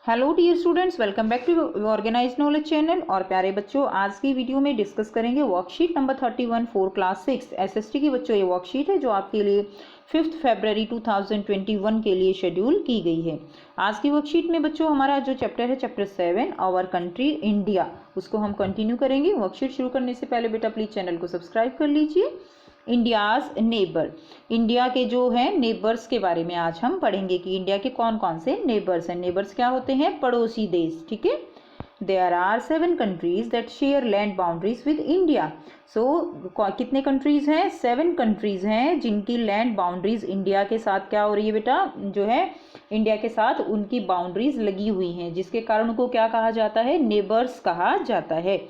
Hello dear students, welcome back to organize knowledge channel. और प्यारे बच्चों, आज की वीडियो में डिस्कस करेंगे worksheet number 31 for class 6 SST की। बच्चों, ये वर्कशीट है जो आपके लिए 5 फरवरी 2021 के लिए शेड्यूल की गई है। आज की वर्कशीट में बच्चों हमारा जो चैप्टर है चैप्टर 7 आवर कंट्री इंडिया, उसको हम कंटिन्यू करेंगे। वर्कशीट शुरू करने से पहले बेटा प्लीज चैनल को सब्सक्राइब कर लीजिए। इंडियाज नेबर, इंडिया के जो है नेबर्स के बारे में आज हम पढ़ेंगे कि इंडिया के कौन कौन से नेबर्स हैं। नेबर्स क्या होते हैं? पड़ोसी देश। ठीक है। There are 7 countries that share land boundaries with India. सो कितने कंट्रीज हैं? 7 कंट्रीज हैं जिनकी लैंड बाउंड्रीज इंडिया के साथ क्या हो रही है बेटा, जो है इंडिया के साथ उनकी बाउंड्रीज लगी हुई हैं, जिसके कारण उनको क्या कहा जाता है? नेबर्स कहा जाता है।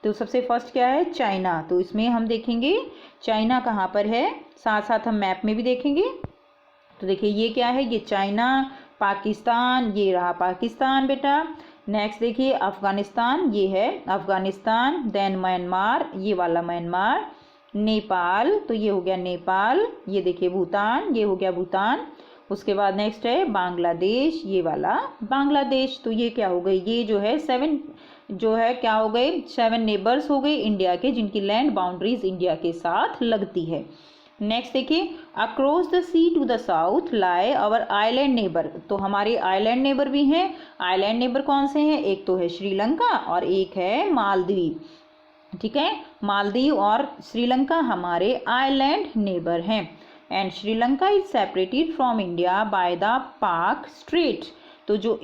तो सबसे फर्स्ट क्या है? चाइना। तो इसमें हम देखेंगे चाइना कहाँ पर है, साथ साथ हम मैप में भी देखेंगे। तो देखिए ये क्या है, ये चाइना, पाकिस्तान, ये रहा पाकिस्तान बेटा। नेक्स्ट देखिए अफगानिस्तान, ये है अफगानिस्तान। देन म्यांमार, ये वाला म्यांमार। नेपाल, तो ये हो गया नेपाल। ये देखिए भूटान, ये हो गया भूटान। उसके बाद नेक्स्ट है बांग्लादेश, ये वाला बांग्लादेश। तो ये क्या हो गई? ये जो है 7 जो है क्या हो गए? 7 नेबर्स हो गए इंडिया के, जिनकी लैंड बाउंड्रीज इंडिया के साथ लगती है। नेक्स्ट देखिए across the sea to the south lie our island neighbour. तो हमारे आइलैंड नेबर भी हैं। आइलैंड नेबर कौन से हैं? एक तो है श्रीलंका और एक है मालदीव। ठीक है, मालदीव और श्रीलंका हमारे आइलैंड नेबर हैं। And Sri Lanka is separated from India by the पाक स्ट्रेट। तो जो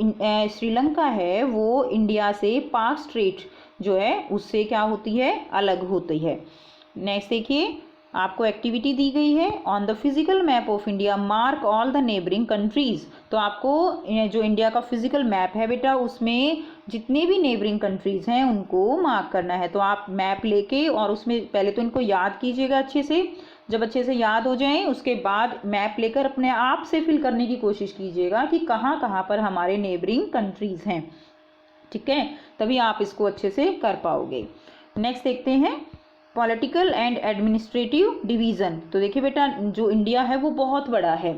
श्रीलंका है वो इंडिया से पाक स्ट्रेट जो है उससे क्या होती है? अलग होती है। नेक्स्ट देखिए आपको एक्टिविटी दी गई है। On the physical map of India mark all the neighbouring countries. तो आपको जो इंडिया का फिजिकल मैप है बेटा, उसमें जितने भी नेबरिंग कंट्रीज हैं उनको मार्क करना है। तो आप मैप लेके और उसमें पहले तो इनको याद कीजिएगा अच्छे से। जब अच्छे से याद हो जाएं उसके बाद मैप लेकर अपने आप से फिल करने की कोशिश कीजिएगा कि कहाँ कहाँ पर हमारे नेबरिंग कंट्रीज हैं। ठीक है, तभी आप इसको अच्छे से कर पाओगे। नेक्स्ट देखते हैं पॉलिटिकल एंड एडमिनिस्ट्रेटिव डिवीज़न। तो देखिए बेटा जो इंडिया है वो बहुत बड़ा है,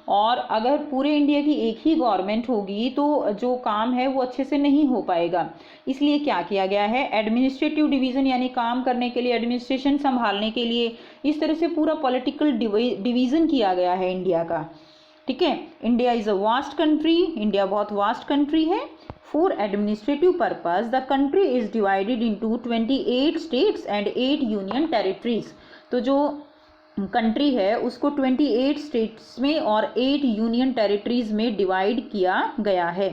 और अगर पूरे इंडिया की एक ही गवर्नमेंट होगी तो जो काम है वो अच्छे से नहीं हो पाएगा। इसलिए क्या किया गया है? एडमिनिस्ट्रेटिव डिवीज़न, यानी काम करने के लिए, एडमिनिस्ट्रेशन संभालने के लिए इस तरह से पूरा पॉलिटिकल डिवीज़न किया गया है इंडिया का। ठीक है, India is a vast country, India बहुत वास्ट कंट्री है। For administrative purpose, the country is divided into 28 states and 8 union territories. तो जो कंट्री है उसको 28 स्टेट्स में और 8 यूनियन टेरिटरीज में डिवाइड किया गया है।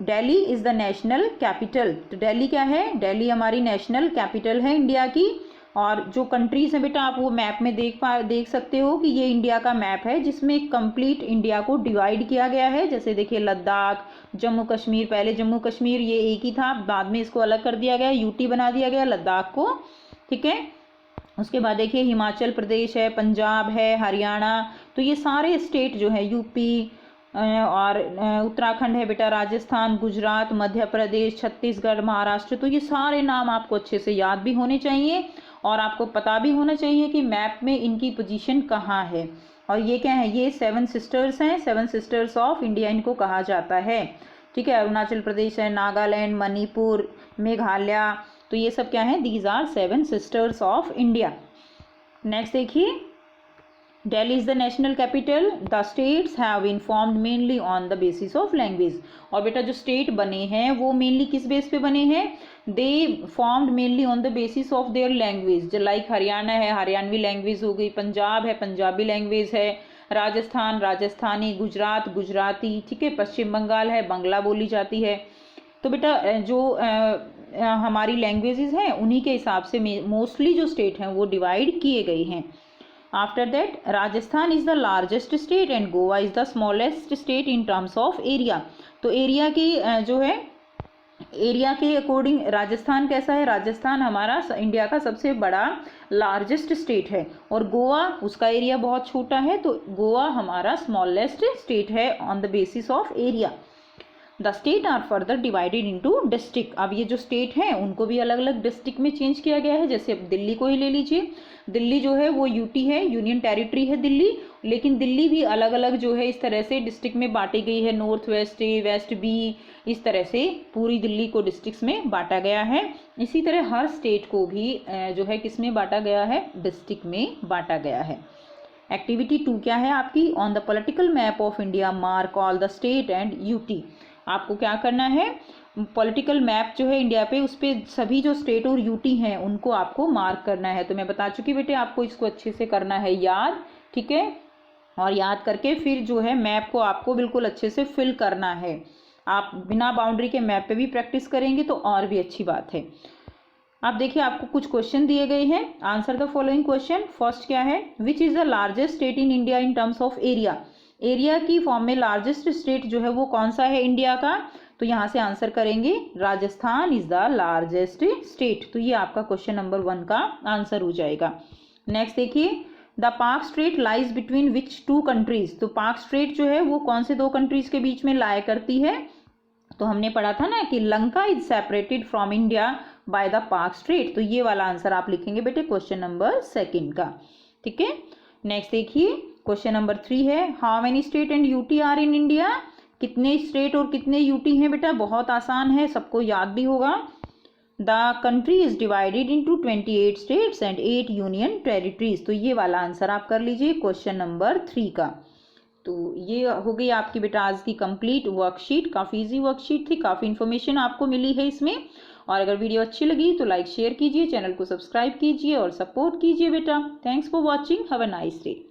Delhi is the national capital. तो दिल्ली क्या है? दिल्ली हमारी नेशनल कैपिटल है इंडिया की। और जो कंट्रीज हैं बेटा आप वो मैप में देख सकते हो कि ये इंडिया का मैप है जिसमें कंप्लीट इंडिया को डिवाइड किया गया है। जैसे देखिए लद्दाख, जम्मू कश्मीर, पहले जम्मू कश्मीर ये एक ही था, बाद में इसको अलग कर दिया गया, यूटी बना दिया गया लद्दाख को। ठीक है, उसके बाद देखिए हिमाचल प्रदेश है, पंजाब है, हरियाणा। तो ये सारे स्टेट जो है, यूपी और उत्तराखंड है बेटा, राजस्थान, गुजरात, मध्य प्रदेश, छत्तीसगढ़, महाराष्ट्र। तो ये सारे नाम आपको अच्छे से याद भी होने चाहिए और आपको पता भी होना चाहिए कि मैप में इनकी पोजीशन कहाँ है। और ये क्या है? ये 7 सिस्टर्स हैं, 7 सिस्टर्स ऑफ इंडिया इनको कहा जाता है। ठीक है, अरुणाचल प्रदेश है, नागालैंड, मणिपुर, मेघालय। तो ये सब क्या है? These are 7 sisters of India. Next देखिए Delhi is the national capital. The states have been formed mainly on the basis of language. और बेटा जो स्टेट बने हैं वो मेनली किस बेस पे बने हैं? दे formed mainly on the basis of their language. Like Haryana है, हरियाणवी लैंग्वेज हो गई, पंजाब है, पंजाबी लैंग्वेज है, राजस्थान राजस्थानी, गुजरात गुजराती। ठीक है, पश्चिम बंगाल है, बंगला बोली जाती है। तो बेटा जो हमारी लैंग्वेजेस हैं उन्हीं के हिसाब से मोस्टली जो स्टेट हैं वो डिवाइड किए गए हैं। After that, Rajasthan is the largest state and Goa is the smallest state in terms of area. तो एरिया की जो है एरिया के अकॉर्डिंग राजस्थान कैसा है? राजस्थान हमारा इंडिया का सबसे बड़ा लार्जेस्ट स्टेट है, और गोवा उसका एरिया बहुत छोटा है, तो गोवा हमारा स्मॉलेस्ट स्टेट है on the basis of area. The state are further divided into district. अब ये जो स्टेट हैं उनको भी अलग अलग डिस्ट्रिक्ट में चेंज किया गया है। जैसे अब दिल्ली को ही ले लीजिए, दिल्ली जो है वो यूटी है, यूनियन टेरिटरी है दिल्ली, लेकिन दिल्ली भी अलग अलग जो है इस तरह से डिस्ट्रिक्ट में बांटी गई है, नॉर्थ वेस्ट ए, वेस्ट बी, इस तरह से पूरी दिल्ली को डिस्ट्रिक्ट्स में बांटा गया है। इसी तरह हर स्टेट को भी जो है किस में बांटा गया है, डिस्ट्रिक्ट में बांटा गया है। एक्टिविटी 2 क्या है आपकी, on the political map of India mark all the state and UT. आपको क्या करना है, पॉलिटिकल मैप जो है इंडिया पे, उस पर सभी जो स्टेट और यूटी हैं उनको आपको मार्क करना है। तो मैं बता चुकी बेटे, आपको इसको अच्छे से करना है याद, ठीक है। और याद करके फिर जो है मैप को आपको बिल्कुल अच्छे से फिल करना है। आप बिना बाउंड्री के मैप पे भी प्रैक्टिस करेंगे तो और भी अच्छी बात है। अब देखिए आपको कुछ क्वेश्चन दिए गए हैं, answer the following question. First क्या है, which is the largest state in India in terms of area. Area की फॉर्म में लार्जेस्ट स्टेट जो है वो कौन सा है इंडिया का, तो यहाँ से आंसर करेंगे Rajasthan is the largest state. तो ये आपका क्वेश्चन नंबर 1 का आंसर हो जाएगा। नेक्स्ट देखिए, द पाक straight lies between which 2 countries. तो पाक स्ट्रेट जो है वो कौन से 2 कंट्रीज के बीच में लाया करती है, तो हमने पढ़ा था ना कि Lanka is separated from India by the पाक स्ट्रेट। तो ये वाला आंसर आप लिखेंगे बेटे क्वेश्चन नंबर 2 का, ठीक है। नेक्स्ट देखिए क्वेश्चन नंबर 3 है, how many state and UT are in India. कितने स्टेट और कितने यूटी हैं बेटा, बहुत आसान है, सबको याद भी होगा। The country is divided into 28 states and 8 union territories. तो ये वाला आंसर आप कर लीजिए क्वेश्चन नंबर 3 का। तो ये हो गई आपकी बेटा आज की कंप्लीट वर्कशीट। काफ़ी इजी वर्कशीट थी, काफ़ी इन्फॉर्मेशन आपको मिली है इसमें। और अगर वीडियो अच्छी लगी तो लाइक शेयर कीजिए, चैनल को सब्सक्राइब कीजिए और सपोर्ट कीजिए बेटा। Thanks for watching, have a nice day.